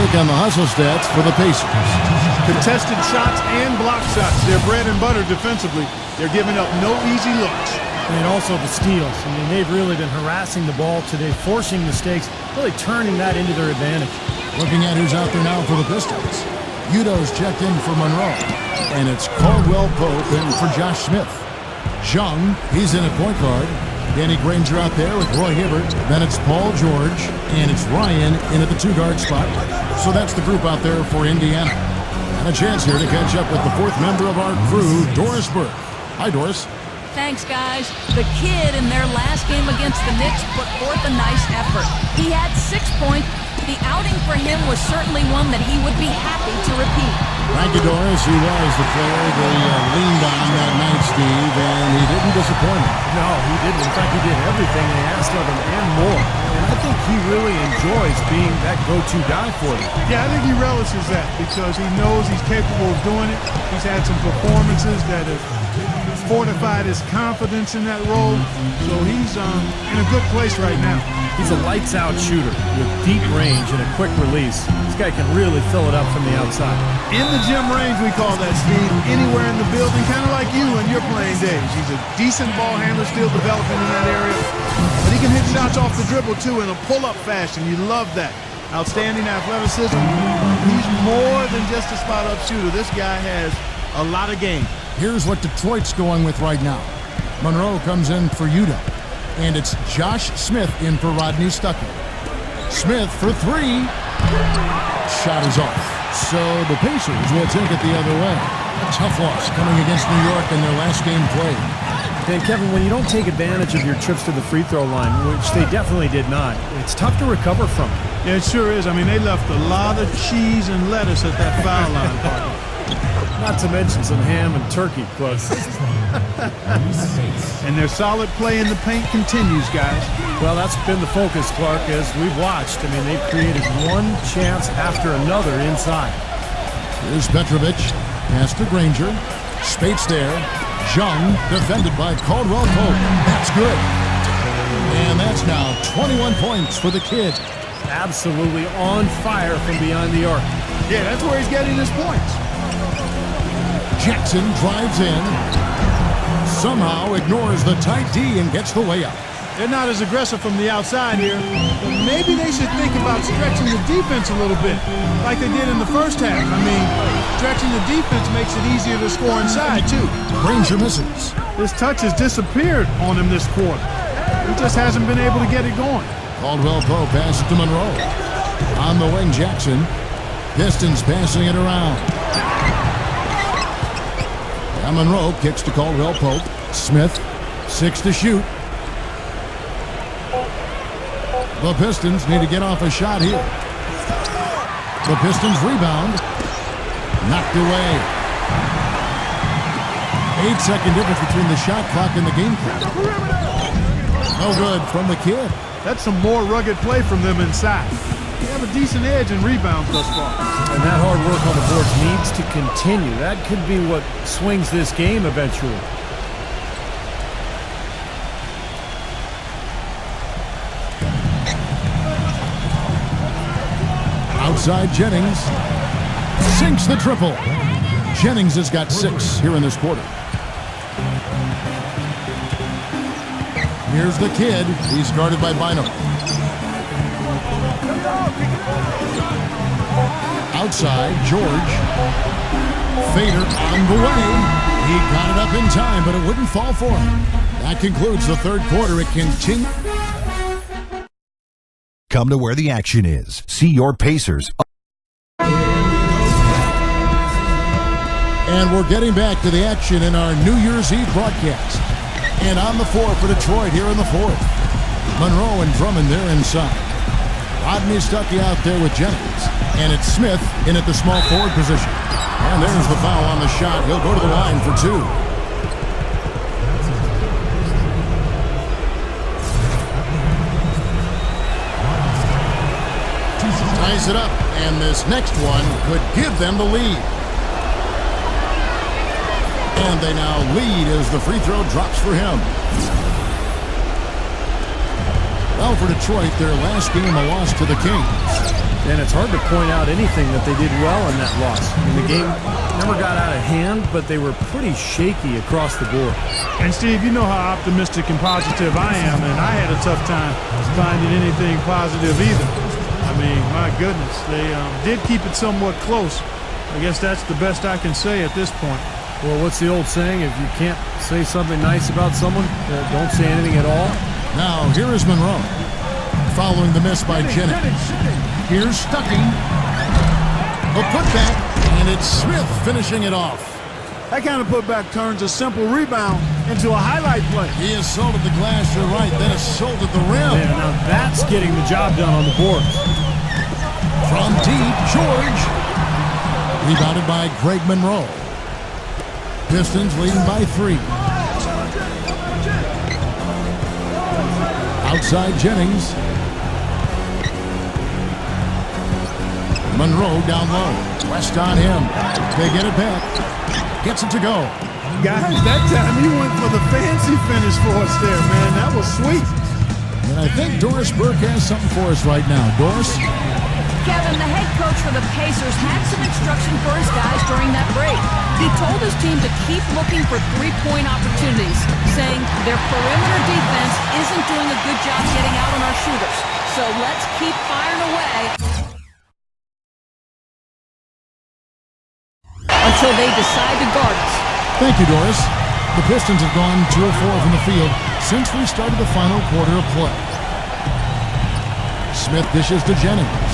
take on the hustle stats for the Pacers. Contested shots and block shots. They're bread and butter defensively. They're giving up no easy looks. And also the steals. I mean, they've really been harassing the ball today, forcing mistakes, really turning that into their advantage. Looking at who's out there now for the Pistons. Udo's checked in for Monroe. And it's Caldwell Pope in for Josh Smith. Jung, he's in at point guard. Danny Granger out there with Roy Hibbert. Then it's Paul George. And it's Ryan in at the 2-guard spot. So that's the group out there for Indiana. And a chance here to catch up with the fourth member of our crew, Doris Burke. Hi, Doris. Thanks, guys. The kid in their last game against the Knicks put forth a nice effort. He had 6 points. The outing for him was certainly one that he would be happy to repeat. Thank you, Doris. He was the player they leaned on that night, Steve, and he didn't disappoint him. No, he didn't. In fact, he did everything they asked of him and more. And I think he really enjoys being that go-to guy for them. Yeah, I think he relishes that because he knows he's capable of doing it. He's had some performances that have fortified his confidence in that role. So he's in a good place right now. He's a lights-out shooter with deep range and a quick release. This guy can really fill it up from the outside. In the gym range, we call that, Steve. Anywhere in the building, kind of like you in your playing days. He's a decent ball handler, still developing in that area. But he can hit shots off the dribble, too, in a pull-up fashion. You love that. Outstanding athleticism. He's more than just a spot-up shooter. This guy has a lot of game. Here's what Detroit's going with right now. Monroe comes in for Udo. And it's Josh Smith in for Rodney Stuckey. Smith for 3. Shot is off. So the Pacers will take it the other way. A tough loss coming against New York in their last game played. And Kevin, when you don't take advantage of your trips to the free throw line, which they definitely did not, it's tough to recover from it. Yeah, it sure is. I mean, they left a lot of cheese and lettuce at that foul line party. Not to mention some ham and turkey, close. And their solid play in the paint continues, guys. Well, that's been the focus, Clark, as we've watched. I mean, they've created one chance after another inside. Here's Petrovic. Pass to Granger. Spates there. Jung defended by Caldwell Pope. That's good. And that's now 21 points for the kid. Absolutely on fire from beyond the arc. Yeah, that's where he's getting his points. Jackson drives in. Somehow ignores the tight D and gets the layup. They're not as aggressive from the outside here, but maybe they should think about stretching the defense a little bit, like they did in the first half. I mean, stretching the defense makes it easier to score inside, too. Granger misses. His touch has disappeared on him this quarter. He just hasn't been able to get it going. Caldwell Pope passes to Monroe. On the wing, Jackson. Pistons passing it around. And Monroe kicks to Caldwell Pope. Smith, 6 to shoot. The Pistons need to get off a shot here. The Pistons rebound. Knocked away. 8-second difference between the shot clock and the game clock. No good from the kid. That's some more rugged play from them inside. They have a decent edge in rebounds thus far. And that hard work on the boards needs to continue. That could be what swings this game eventually. Outside Jennings. Sinks the triple. Jennings has got 6 here in this quarter. Here's the kid. He's guarded by Bynum. Outside, George. Fader on the way. He got it up in time, but it wouldn't fall for him. That concludes the third quarter. It continues. Come to where the action is. See your Pacers. And we're getting back to the action in our New Year's Eve broadcast. And on the floor for Detroit here in the fourth. Monroe and Drummond there inside. Rodney Stuckey out there with Jennings. And it's Smith in at the small forward position. And there's the foul on the shot. He'll go to the line for 2. Ties it up, and this next one could give them the lead. And they now lead as the free throw drops for him. Well, for Detroit, their last game, a loss to the Kings. And it's hard to point out anything that they did well in that loss. I mean, the game never got out of hand, but they were pretty shaky across the board. And Steve, you know how optimistic and positive I am, and I had a tough time finding anything positive either. I mean, my goodness, they did keep it somewhat close. I guess that's the best I can say at this point. Well, what's the old saying? If you can't say something nice about someone, don't say anything at all. Now, here is Monroe. Following the miss by Jennings. Here's Stuckey. A putback, and it's Smith finishing it off. That kind of putback turns a simple rebound into a highlight play. He assaulted the glass, you're right, then assaulted the rim. Yeah, now that's getting the job done on the boards. From deep, George. Rebounded by Greg Monroe. Pistons leading by 3. Outside Jennings. Monroe down low. West on him. They get it back. Gets it to go. Guys, that time he went for the fancy finish for us there, man. That was sweet. And I think Doris Burke has something for us right now. Doris? Kevin, the head coach for the Pacers had some instruction for his guys during that break. He told his team to keep looking for three-point opportunities, saying their perimeter defense isn't doing a good job getting out on our shooters. So let's keep firing away until they decide to guard us. Thank you, Doris. The Pistons have gone 2 of 4 from the field since we started the final quarter of play. Smith dishes to Jennings.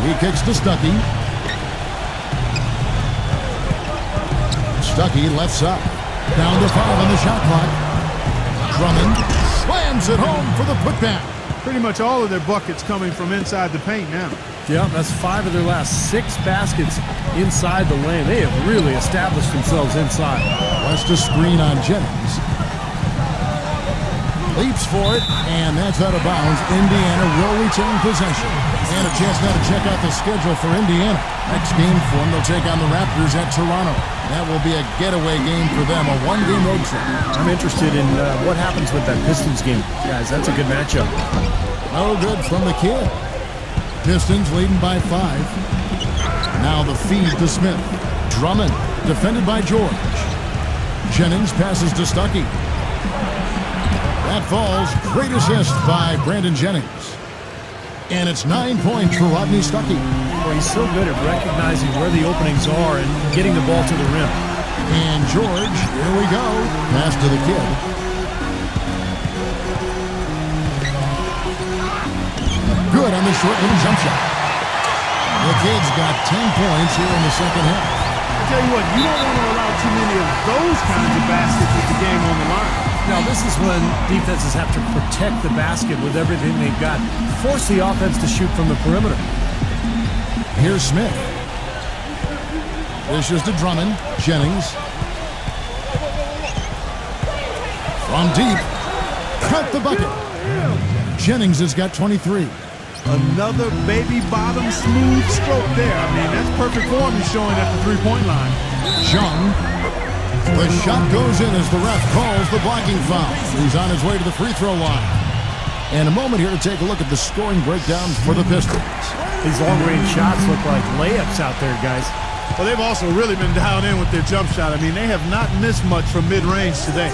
He kicks to Stuckey. Stuckey left side. Down to 5 on the shot clock. Drummond slams it home for the putback. Pretty much all of their buckets coming from inside the paint now. Yeah, that's 5 of their last 6 baskets inside the lane. They have really established themselves inside. West a screen on Jennings. Leaps for it, and that's out of bounds. Indiana will retain possession. And a chance now to check out the schedule for Indiana. Next game for them, they'll take on the Raptors at Toronto. That will be a getaway game for them, a one-game road trip. I'm interested in what happens with that Pistons game. Guys, that's a good matchup. No good from the kid. Pistons leading by 5. Now the feed to Smith. Drummond, defended by George. Jennings passes to Stuckey. That falls. Great assist by Brandon Jennings. And it's 9 points for Rodney Stuckey. Well, he's so good at recognizing where the openings are and getting the ball to the rim. And George, here we go. Pass to the kid. Good on the short little jump shot. The kid's got 10 points here in the second half. I tell you what, you don't want to allow too many of those kinds of baskets with the game on the line. Now, this is when defenses have to protect the basket with everything they've got. Force the offense to shoot from the perimeter. Here's Smith. Dishes to Drummond. Jennings. From deep. Cut the bucket. Jennings has got 23. Another baby bottom smooth stroke there. I mean, that's perfect form he's showing at the three-point line. Young. The shot goes in as the ref calls the blocking foul. He's on his way to the free throw line. And a moment here to take a look at the scoring breakdown for the Pistons. These long-range shots look like layups out there, guys. Well, they've also really been dialed in with their jump shot. I mean, they have not missed much from mid-range today.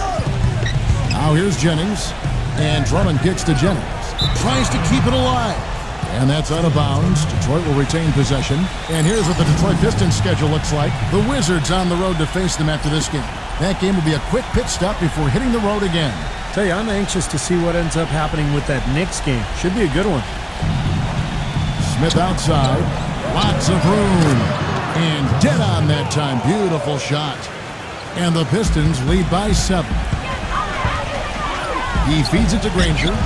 Now here's Jennings. And Drummond kicks to Jennings. Tries to keep it alive. And that's out of bounds. Detroit will retain possession. And here's what the Detroit Pistons schedule looks like. The Wizards on the road to face them after this game. That game will be a quick pit stop before hitting the road again. Tell you, I'm anxious to see what ends up happening with that Knicks game. Should be a good one. Smith outside. Lots of room. And dead on that time. Beautiful shot. And the Pistons lead by 7. He feeds it to Granger.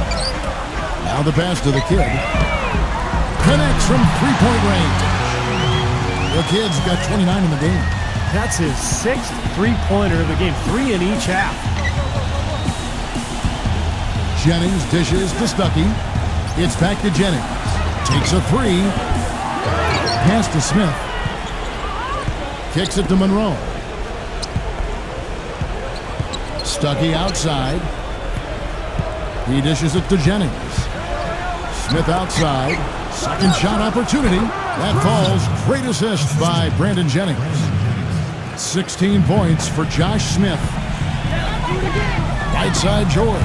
Now the pass to the kid. Connects from three-point range. The kid's got 29 in the game. That's his 6th three-pointer of the game. 3 in each half. Jennings dishes to Stuckey. It's back to Jennings. Takes a 3. Pass to Smith. Kicks it to Monroe. Stuckey outside. He dishes it to Jennings. Smith outside. Second shot opportunity. That falls. Great assist by Brandon Jennings. 16 points for Josh Smith. Right side George.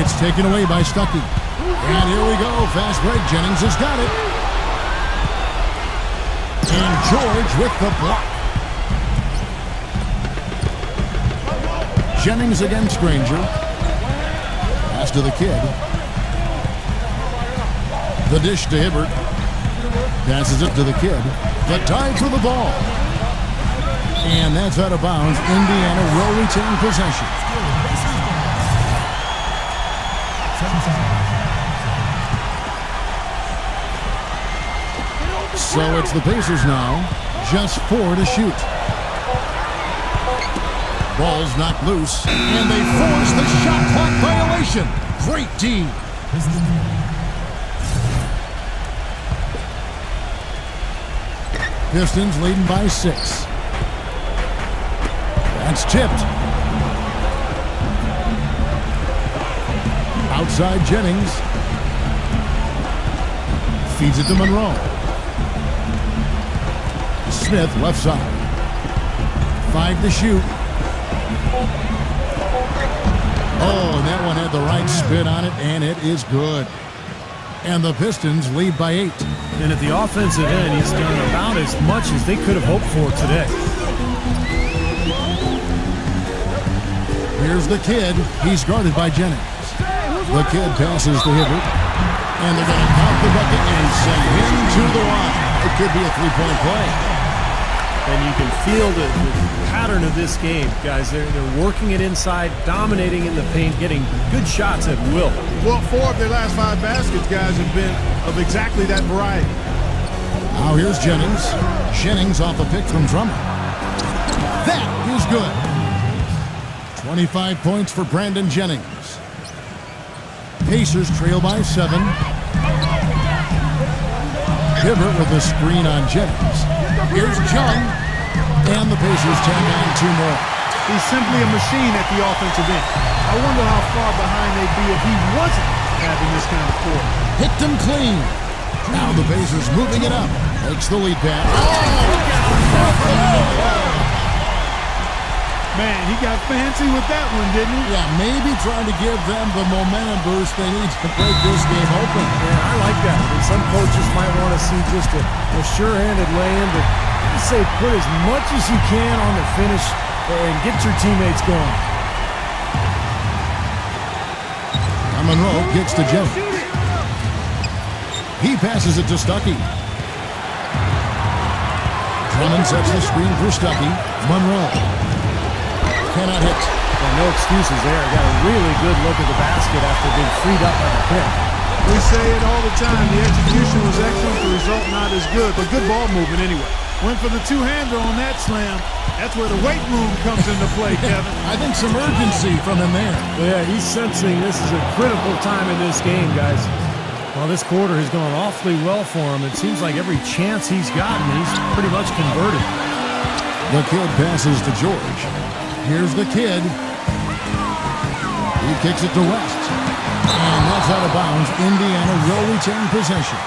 It's taken away by Stuckey. And here we go. Fast break. Jennings has got it. And George with the block. Jennings against Granger. Pass to the kid. The dish to Hibbert. Passes it to the kid. The dive for the ball. And that's out of bounds. Indiana will retain possession. So it's the Pacers now. Just 4 to shoot. Ball's knocked loose. And they force the shot clock violation. Great D. Pistons leading by 6. That's tipped. Outside Jennings. Feeds it to Monroe. Smith left side. 5 to shoot. Oh, and that one had the right spin on it, and it is good. And the Pistons lead by 8. And at the offensive end, he's done about as much as they could have hoped for today. Here's the kid. He's guarded by Jennings. The kid passes to Hibbert. And they're going to count the bucket and send him to the line. It could be a three-point play. And you can feel the pattern of this game, guys. They're working it inside, dominating in the paint, getting good shots at will. Well, 4 of their last 5 baskets, guys, have been of exactly that variety. Now here's Jennings. Jennings off a pick from Drummond. That is good. 25 points for Brandon Jennings. Pacers trail by 7. Hibbert with a screen on Jennings. Here's Jung. And the Pacers tack on 2 more. He's simply a machine at the offensive end. I wonder how far behind they'd be if he wasn't having this kind of quarter. Hit them clean. Now the Pacers moving it up. Takes the lead pass. Man, he got fancy with that one, didn't he? Yeah, maybe trying to give them the momentum boost they need to break this game open. Yeah, I like that. I mean, some coaches might want to see just a sure-handed lay-in, but I say put as much as you can on the finish and get your teammates going. Monroe kicks to Jennings. He passes it to Stuckey. Drummond sets the screen for Stuckey. Monroe cannot hit. Well, no excuses there. Got a really good look at the basket after being freed up by the pick. We say it all the time. The execution was excellent. The result not as good, but good ball movement anyway. Went for the two-hander on that slam. That's where the weight room comes into play, Kevin. I think some urgency from him there. Yeah, he's sensing this is a critical time in this game, guys. Well, this quarter has gone awfully well for him. It seems like every chance he's gotten, he's pretty much converted. The kid passes to George. Here's the kid. He kicks it to West. And that's out of bounds. Indiana will retain possession.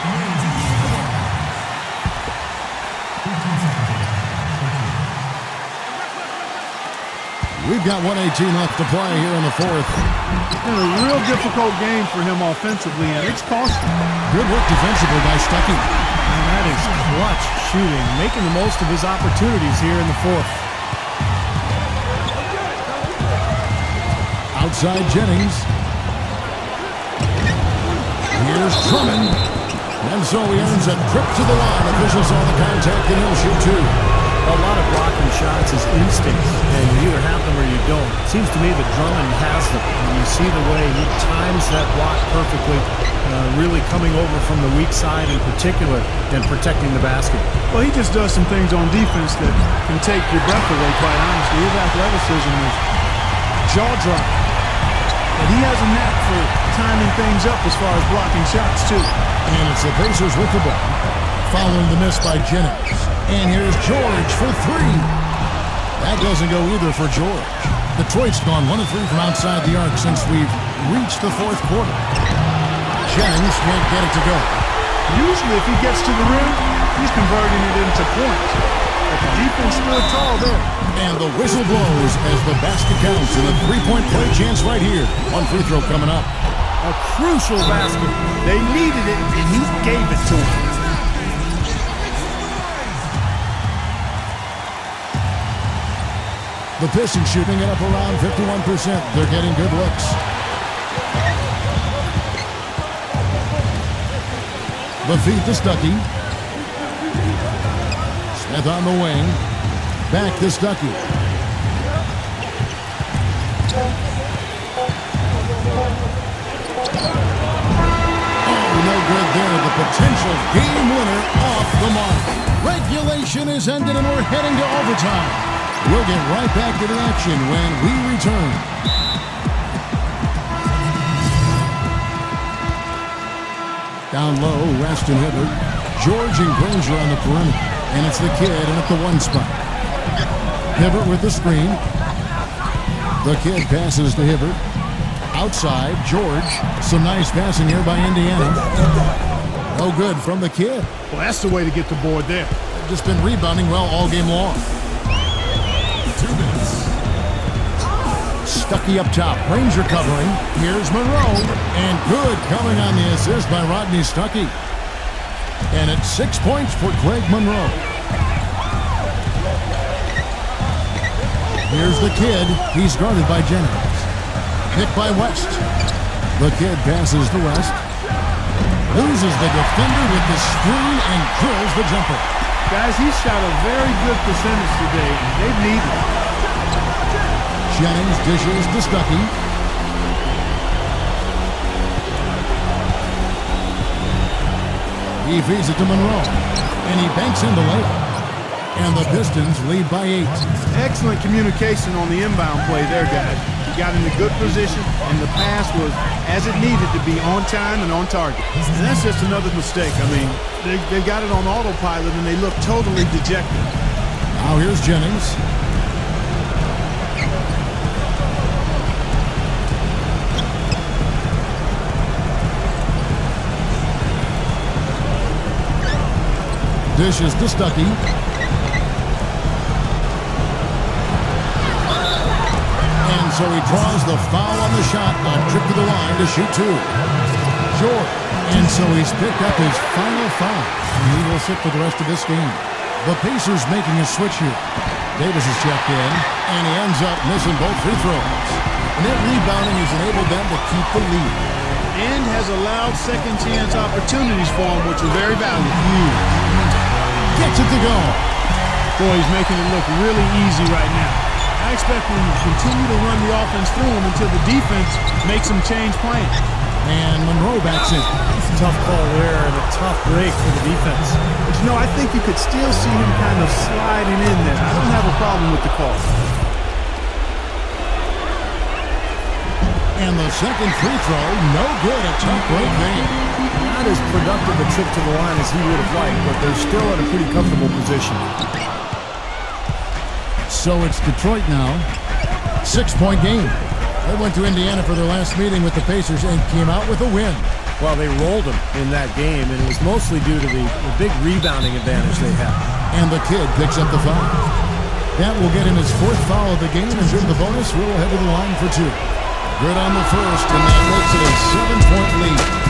We've got 1:18 left to play here in the 4th. It's been a real difficult game for him offensively, and it's costing. Good work defensively by Stuckey. And that is clutch shooting, making the most of his opportunities here in the 4th. Outside Jennings. Here's Drummond. And so he earns a trip to the line. Officials saw the contact and he'll shoot 2. A lot of blocking shots is instinct, and you either have them or you don't. It seems to me that Drummond has them. And you see the way he times that block perfectly, really coming over from the weak side in particular and protecting the basket. Well, he just does some things on defense that can take your breath away, quite honestly. His athleticism is jaw-dropping. But he has a knack for timing things up as far as blocking shots, too. And it's the Pacers with the ball. Following the miss by Jennings. And here's George for 3. That doesn't go either for George. Detroit's gone 1 of 3 from outside the arc since we've reached the fourth quarter. Jennings can't get it to go. Usually if he gets to the rim, he's converting it into points. But the defense stood tall there. And the whistle blows as the basket counts and a three-point play chance right here. One free throw coming up. A crucial basket. They needed it, and he gave it to them. The Pistons shooting it up around 51%. They're getting good looks. The feed to Stuckey. Smith on the wing. Back to Stuckey. Oh, no good there. The potential game winner off the mark. Regulation is ended and we're heading to overtime. We'll get right back to the action when we return. Down low, West and Hibbert. George and Granger on the perimeter. And it's the kid in at the 1 spot. Hibbert with the screen. The kid passes to Hibbert. Outside, George. Some nice passing here by Indiana. No good from the kid. Well, that's the way to get the board there. Just been rebounding well all game long. 2 minutes. Stuckey up top. Granger covering. Here's Monroe. And good coming on the assist by Rodney Stuckey. And it's 6 points for Greg Monroe. Here's the kid. He's guarded by Jennings. Picked by West. The kid passes to West. Loses the defender with the screen and drills the jumper. Guys, he shot a very good percentage today. They need it. Jennings dishes to Stuckey. He feeds it to Monroe. And he banks in the layup. And the Pistons lead by 8. Excellent communication on the inbound play there, guys. He got in a good position, and the pass was as it needed to be, on time and on target. And that's just another mistake. I mean, they got it on autopilot, and they look totally dejected. Now here's Jennings. Dishes to Stuckey. And so he draws the foul on the shot, a trip to the line to shoot 2. George. And so he's picked up his final foul, and he will sit for the rest of this game. The Pacers making a switch here. Davis is checked in, and he ends up missing both free throws. And that rebounding has enabled them to keep the lead. And has allowed second chance opportunities for him, which are very valuable. Gets it to go. Boy, he's making it look really easy right now. I expect him to continue to run the offense through him until the defense makes him change plans. And Monroe backs in. Tough call there and a tough break for the defense. But you know, I think you could still see him kind of sliding in there. I don't have a problem with the call. And the second free throw, no good. A tough break there. Not as productive a trip to the line as he would have liked, but they're still in a pretty comfortable position. So it's Detroit now. 6-point game. They went to Indiana for their last meeting with the Pacers and came out with a win. Well, they rolled them in that game, and it was mostly due to the big rebounding advantage they had. And the kid picks up the foul. That will get him his 4th foul of the game, and during the bonus, we'll head to the line for 2. Good on the first, and that makes it a 7-point lead.